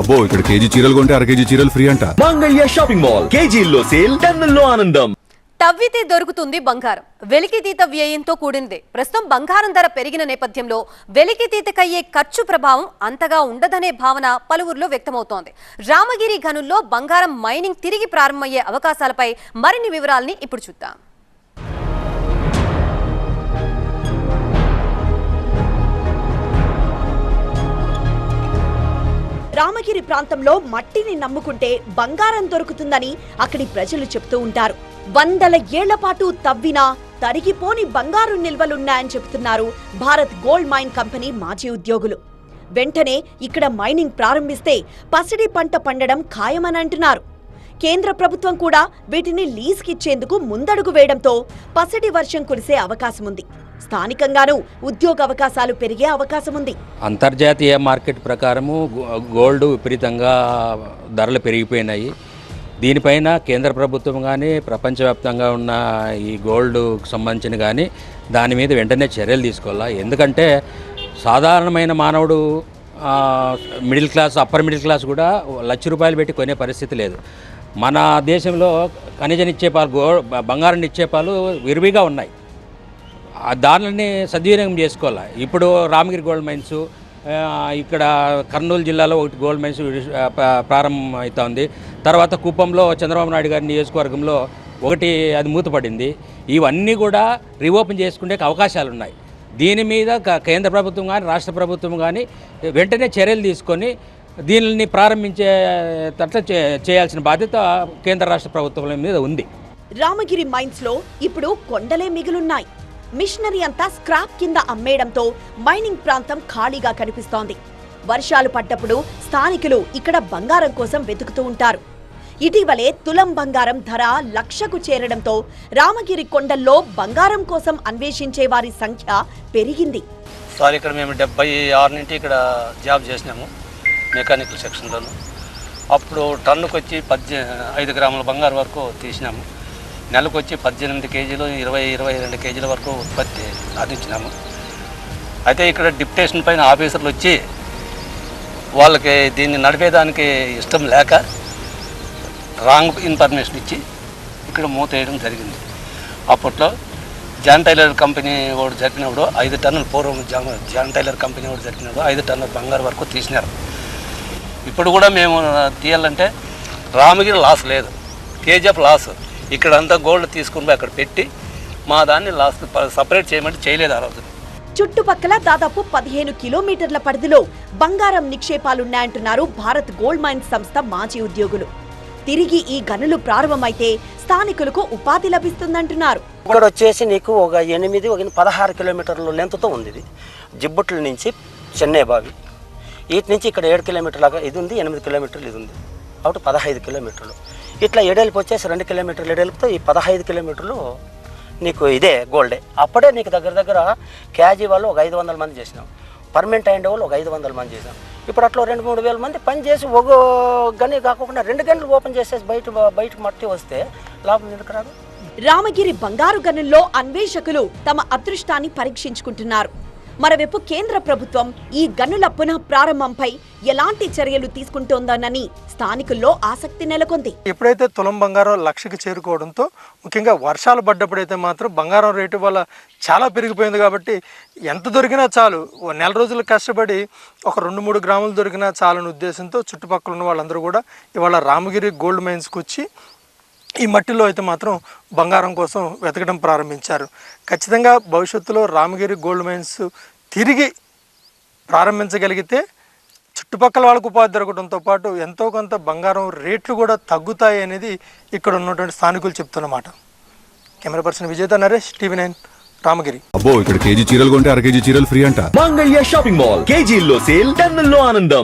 అబ్బో ఇక్కడ కేజీ చీరలు కొంటే అర కేజీ చీరలు ఫ్రీ అంట. మంగళ్య షాపింగ్ మాల్ కేజీల్లో సేల్, టన్నుల్లో ఆనందం. తవ్వితే దొరుకుతుంది బంగారం. వెలికితీత వ్యయంతో కూడింది. ప్రస్తుతం బంగారం ధర పెరిగిన నేపథ్యంలో వెలికితీతకయ్యే ఖర్చు ప్రభావం అంతగా ఉండదనే భావన పలువురిలో వ్యక్తమవుతోంది. రామగిరి గనుల్లో బంగారం మైనింగ్ తిరిగి ప్రారంభమయ్యే అవకాశాలపై మరిన్ని వివరాల్ని ఇప్పుడు చూద్దాం. రామగిరి ప్రాంతంలో మట్టిని నమ్ముకుంటే బంగారం దొరుకుతుందని అక్కడి ప్రజలు చెప్తూ ఉంటారు. వందల ఏళ్ల పాటు తవ్వినా తరిగిపోని బంగారు నిల్వలున్నాయని చెబుతున్నారు భారత్ గోల్డ్ మైన్ కంపెనీ మాజీ ఉద్యోగులు. వెంటనే ఇక్కడ మైనింగ్ ప్రారంభిస్తే పసిడి పంట పండడం ఖాయమని అంటున్నారు. కేంద్ర ప్రభుత్వం కూడా వీటిని లీజ్కిచ్చేందుకు ముందడుగు వేయడంతో పసిడి వర్షం కురిసే అవకాశం ఉంది. స్థానికంగానూ ఉద్యోగ అవకాశాలు పెరిగే అవకాశం ఉంది. అంతర్జాతీయ మార్కెట్ ప్రకారము గోల్డ్ విపరీతంగా ధరలు పెరిగిపోయినాయి. దీనిపైన కేంద్ర ప్రభుత్వం కానీ ప్రపంచవ్యాప్తంగా ఉన్న ఈ గోల్డ్కు సంబంధించిన కానీ దాని మీద వెంటనే చర్యలు తీసుకోవాలా. ఎందుకంటే సాధారణమైన మానవుడు middle class, upper middle class కూడా ₹1,00,000 పెట్టి కొనే పరిస్థితి లేదు. మన దేశంలో ఖనిజ నిక్షేపాలు, బంగారం నిక్షేపాలు విరివిగా ఉన్నాయి. దానిని సద్వినియోగం చేసుకోవాలి. ఇప్పుడు రామగిరి గోల్డ్ మైన్స్, ఇక్కడ కర్నూలు జిల్లాలో ఒకటి గోల్డ్ మైన్స్ ప్రారంభం అవుతుంది. తర్వాత కుప్పంలో చంద్రబాబు నాయుడు గారి నియోజకవర్గంలో ఒకటి అది మూతపడింది. ఇవన్నీ కూడా రీఓపెన్ చేసుకునే అవకాశాలు ఉన్నాయి. దీని మీద కేంద్ర ప్రభుత్వం కానీ రాష్ట్ర ప్రభుత్వం కానీ వెంటనే చర్యలు తీసుకొని దీనిని ప్రారంభించేటట్లు చేయాల్సిన బాధ్యత కేంద్ర రాష్ట్ర ప్రభుత్వం మీద ఉంది. రామగిరి మైన్స్ లో ఇప్పుడు కొండలే మిగులున్నాయి. మిషనరీ అంతా స్క్రాప్ కింద అమ్మేయడంతో మైనింగ్ ప్రాంతం ఖాళీగా కనిపిస్తోంది. వర్షాలు పడ్డప్పుడు స్థానికులు ఇక్కడ బంగారం కోసం వెతుకుతూ ఉంటారు. ఇటీవలే తులం బంగారం ధర 1,00,000కు చేరడంతో రామగిరి కొండల్లో బంగారం కోసం అన్వేషించే వారి సంఖ్య పెరిగింది. సార్ ఇక్కడ మేము 76 నుంచి ఇక్కడ జాబ్ చేసినాము మెకానికల్ సెక్షన్లోను. అప్పుడు టన్నుకు వచ్చి 5 గ్రాముల బంగారు వరకు తీసినాము. నెలకు వచ్చి 18 కేజీలు, 20-22 కేజీల వరకు ఉత్పత్తి సాధించినాము. అయితే ఇక్కడ డిప్యుటేషన్ పైన ఆఫీసర్లు వచ్చి వాళ్ళకి దీన్ని నడిపేదానికి ఇష్టం లేక రాంగ్ ఇన్ఫర్మేషన్ ఇచ్చి ఇక్కడ మూత వేయడం జరిగింది. అప్పట్లో జాన్ టైలర్ కంపెనీ వాడు జరిపినప్పుడు 5 టన్నులు, పూర్వం జాన్ టైలర్ కంపెనీ వాడు జరిపినప్పుడు 5 టన్నుల బంగారు వరకు తీసినారు. ఇప్పుడు కూడా మేము తీయాలంటే రామగిరి లాస్ లేదు, కేజీఎఫ్ లాస్. ఇక్కడ అంతా గోల్డ్ తీసుకుని అక్కడ పెట్టి మా దాన్ని లాస్ సపరేట్ చేయమంటే చేయలేదు ఆ రోజు. చుట్టుపక్కల దాదాపు 15 కిలోమీటర్ల పరిధిలో బంగారం నిక్షేపాలున్నాయంటున్నారు భారత్ గోల్డ్ మైన్స్ సంస్థ మాజీ ఉద్యోగులు. తిరిగి ఈ గనులు ప్రారంభమైతే స్థానికులకు ఉపాధి లభిస్తుందంటున్నారు. ఇక్కడ వచ్చేసి నీకు ఒక 16 కిలోమీటర్ల లెంత్తో ఉంది. ఇది జిబ్బుట్ల నుంచి చెన్నై బావి, వీటి నుంచి ఇక్కడ 7 కిలోమీటర్లాగా ఇది ఉంది, 8 కిలోమీటర్లు ఇది ఉంది. కాబట్టి 15 కిలోమీటర్లు. ఇట్లా ఎడల్పు వచ్చేసి 2 కిలోమీటర్లు ఎడల్పుతో ఈ 15 కిలోమీటర్లు నీకు ఇదే గోల్డే. అప్పుడే నీకు దగ్గర క్యాజీ వాళ్ళు ఒక 500 మంది చేసినాం, పర్మనెంట్ అయిన వాళ్ళు ఒక 500 మంది చేసినాం. ఇప్పుడు అట్లా 2-3 వేల మంది పని చేసి ఒక గని కాకుండా 2 గంటలు ఓపెన్ చేసేసి బయట మట్టి వస్తే లాభం ఎందుకు రాదు? రామగిరి బంగారు గనుల్లో అన్వేషకులు తమ అదృష్టాన్ని పరీక్షించుకుంటున్నారు. మరోవైపు కేంద్ర ప్రభుత్వం ఈ గనుల పునః ప్రారంభంపై ఎలాంటి చర్యలు తీసుకుంటోందోనని స్థానికుల్లో ఆసక్తి నెలకొంది. ఎప్పుడైతే తులం బంగారం 1,00,000కి చేరుకోవడంతో, ముఖ్యంగా వర్షాలు పడ్డప్పుడైతే మాత్రం బంగారం రేటు వల్ల చాలా పెరిగిపోయింది. కాబట్టి ఎంత దొరికినా చాలు, నెల రోజులు కష్టపడి ఒక 2-3 గ్రాములు దొరికినా చాలని ఉద్దేశంతో చుట్టుపక్కల ఉన్న వాళ్ళందరూ కూడా ఇవాళ రామగిరి గోల్డ్ మైన్స్కి వచ్చి ఈ మట్టిలో అయితే మాత్రం బంగారం కోసం వెతకడం ప్రారంభించారు. ఖచ్చితంగా భవిష్యత్తులో రామగిరి గోల్డ్ మైన్స్ తిరిగి ప్రారంభించగలిగితే చుట్టుపక్కల వాళ్ళకు ఉపాధి దొరకడంతో పాటు ఎంతో కొంత బంగారం రేట్లు కూడా తగ్గుతాయి అనేది ఇక్కడ ఉన్నటువంటి స్థానికులు చెప్తున్నమాట. కెమెరా పర్సన్ విజేత నరేష్, TV9 రామగిరి. అబ్బో ఇక్కడ కేజీ చీరలు కొంటే అర కేజీ చీరలు ఫ్రీ అంట. మంగళ్య షాపింగ్ మాల్ కేజీల్లో సేల్, టన్నుల్లో ఆనందం.